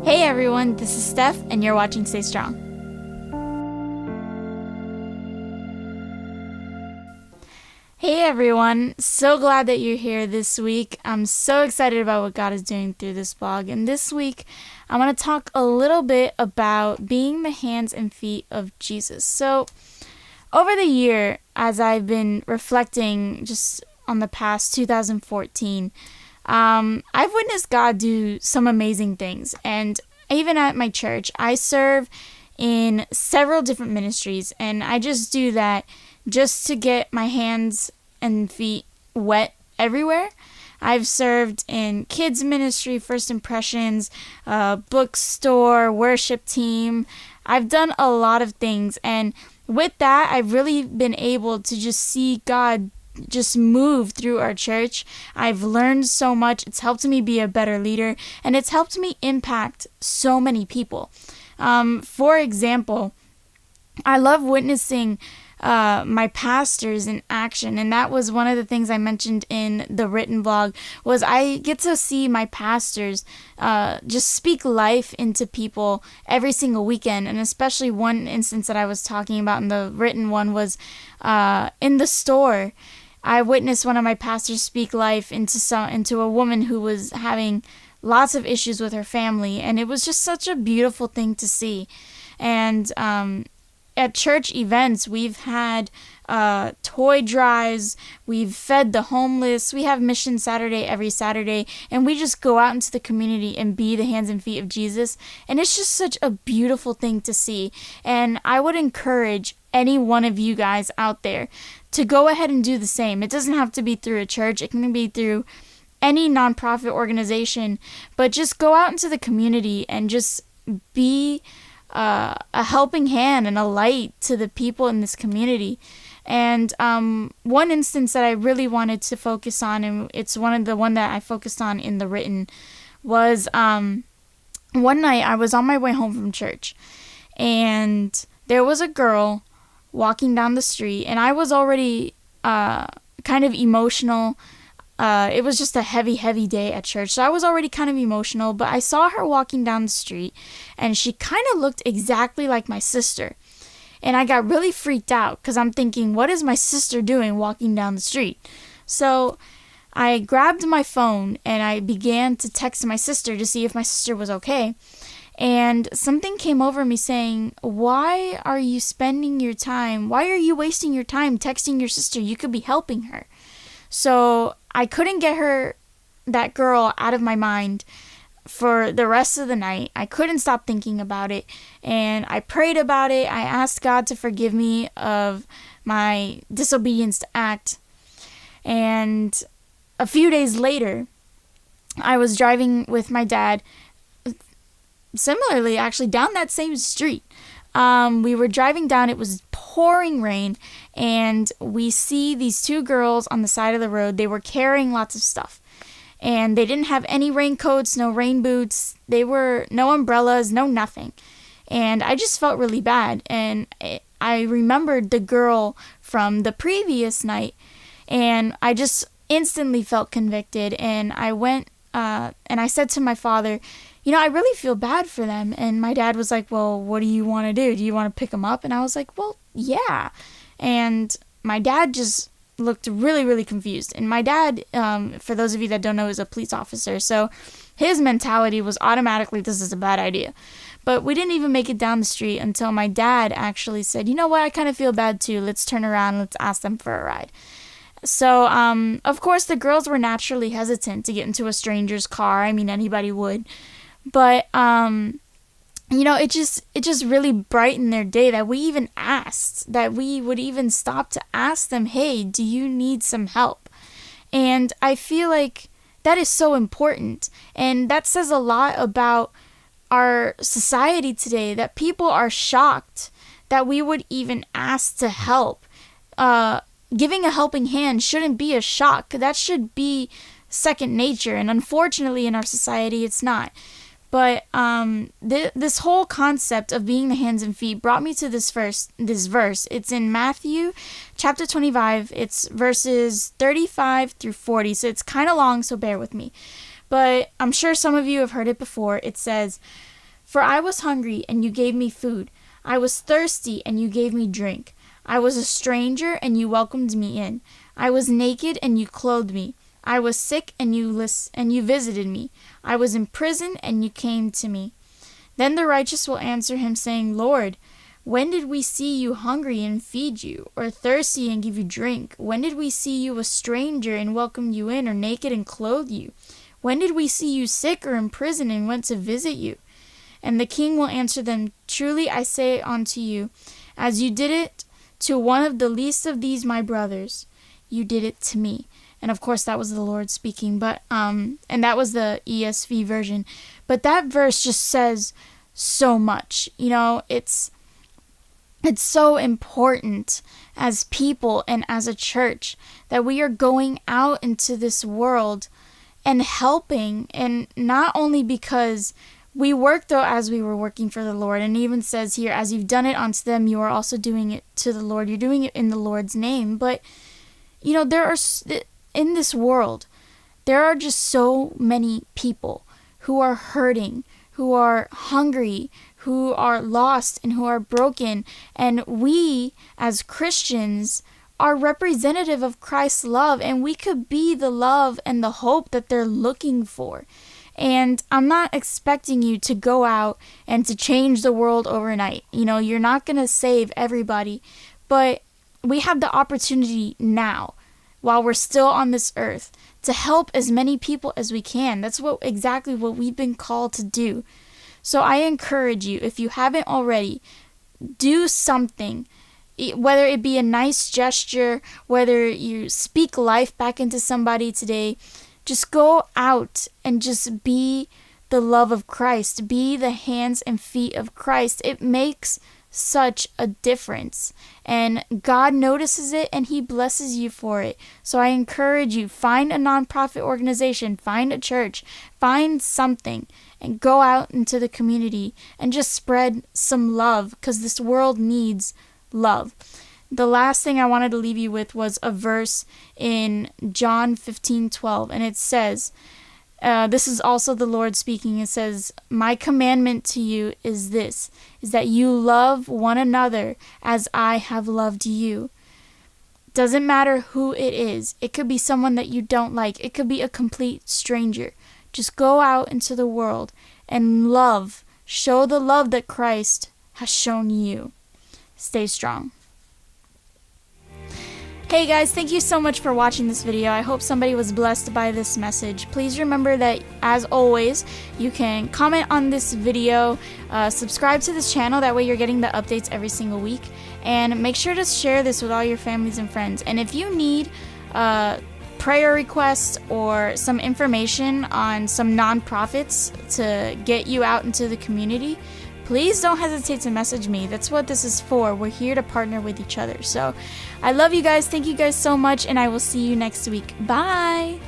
Hey everyone, this is Steph, and you're watching Stay Strong. Hey everyone, so glad that you're here this week. I'm so excited about what God is doing through this blog. And this week, I want to talk a little bit about being the hands and feet of Jesus. So, over the year, as I've been reflecting just on the past 2014, I've witnessed God do some amazing things. And even at my church, I serve in several different ministries, and I just do that just to get my hands and feet wet everywhere. I've served in kids ministry, First Impressions, bookstore, worship team. I've done a lot of things, and with that, I've really been able to just see God just move through our church. I've learned so much. It's helped me be a better leader, and it's helped me impact so many people. For example, I love witnessing my pastors in action, and that was one of the things I mentioned in the written blog, was I get to see my pastors just speak life into people every single weekend. And especially one instance that I was talking about in the written one was in the store. I witnessed one of my pastors speak life into a woman who was having lots of issues with her family, and it was just such a beautiful thing to see. And at church events, we've had toy drives, we've fed the homeless, we have Mission Saturday every Saturday, and we just go out into the community and be the hands and feet of Jesus. And it's just such a beautiful thing to see. And I would encourage any one of you guys out there to go ahead and do the same. It doesn't have to be through a church, it can be through any nonprofit organization, but just go out into the community and just be a helping hand and a light to the people in this community. And one instance that I really wanted to focus on, and it's one that I focused on in the written, was one night I was on my way home from church, and there was a girl walking down the street, and I was already kind of emotional. It was just a heavy day at church, so I was already kind of emotional, but I saw her walking down the street, and she kind of looked exactly like my sister. And I got really freaked out, because I'm thinking, what is my sister doing walking down the street? So I grabbed my phone, and I began to text my sister to see if my sister was okay. And something came over me saying, why are you wasting your time texting your sister? You could be helping her. So I couldn't get that girl out of my mind for the rest of the night. I couldn't stop thinking about it, and I prayed about it. I asked God to forgive me of my disobedience to act. And a few days later, I was driving with my dad, similarly actually, down that same street. We were driving down, it was pouring rain, and we see these two girls on the side of the road. They were carrying lots of stuff, and they didn't have any raincoats, no rain boots, they were no umbrellas, no nothing. And I just felt really bad, and I remembered the girl from the previous night, and I just instantly felt convicted. And I went and I said to my father, I really feel bad for them. And my dad was like, well, what do you want to do? Do you want to pick them up? And I was like, well, yeah. And my dad just looked really, really confused. And my dad, for those of you that don't know, is a police officer. So his mentality was automatically, this is a bad idea. But we didn't even make it down the street until my dad actually said, you know what, I kind of feel bad too. Let's turn around. Let's ask them for a ride. So, of course, the girls were naturally hesitant to get into a stranger's car. I mean, anybody would. But, it just really brightened their day that we even asked, that we would even stop to ask them, hey, do you need some help? And I feel like that is so important. And that says a lot about our society today, that people are shocked that we would even ask to help. Giving a helping hand shouldn't be a shock. That should be second nature. And unfortunately, in our society, it's not. But this whole concept of being the hands and feet brought me to this verse. It's in Matthew chapter 25. It's verses 35 through 40. So it's kind of long, so bear with me. but I'm sure some of you have heard it before. It says, "For I was hungry, and you gave me food. I was thirsty, and you gave me drink. I was a stranger, and you welcomed me in. I was naked, and you clothed me. I was sick, and you visited me. I was in prison, and you came to me." Then the righteous will answer him, saying, "Lord, when did we see you hungry and feed you, or thirsty and give you drink? When did we see you a stranger and welcome you in, or naked and clothe you? When did we see you sick or in prison and went to visit you?" And the king will answer them, "Truly I say unto you, as you did it to one of the least of these my brothers, you did it to me." And of course that was the Lord speaking, but and that was the ESV version. But that verse just says so much. You know, it's so important as people and as a church that we are going out into this world and helping, and not only because we work though as we were working for the Lord, and it even says here, as you've done it unto them, you are also doing it to the Lord. You're doing it in the Lord's name. But, you know, in this world, there are just so many people who are hurting, who are hungry, who are lost, and who are broken. And we, as Christians, are representative of Christ's love, and we could be the love and the hope that they're looking for. And I'm not expecting you to go out and to change the world overnight. You know, you're not going to save everybody, but we have the opportunity now, while we're still on this earth, to help as many people as we can. That's exactly what we've been called to do. So I encourage you, if you haven't already, do something, whether it be a nice gesture, whether you speak life back into somebody today. Just go out and just be the love of Christ. Be the hands and feet of Christ. It makes such a difference, and God notices it, and he blesses you for it. So I encourage you, find a nonprofit organization, find a church, find something, and go out into the community and just spread some love, because this world needs love. The last thing I wanted to leave you with was a verse in John 15:12, and it says, this is also the Lord speaking. It says, "My commandment to you is this, is that you love one another as I have loved you." Doesn't matter who it is. It could be someone that you don't like. It could be a complete stranger. Just go out into the world and love. Show the love that Christ has shown you. Stay strong. Hey guys, thank you so much for watching this video. I hope somebody was blessed by this message. Please remember that, as always, you can comment on this video, subscribe to this channel, that way you're getting the updates every single week, and make sure to share this with all your families and friends. And if you need prayer requests or some information on some nonprofits to get you out into the community, please don't hesitate to message me. That's what this is for. We're here to partner with each other. So I love you guys. Thank you guys so much, and I will see you next week. Bye.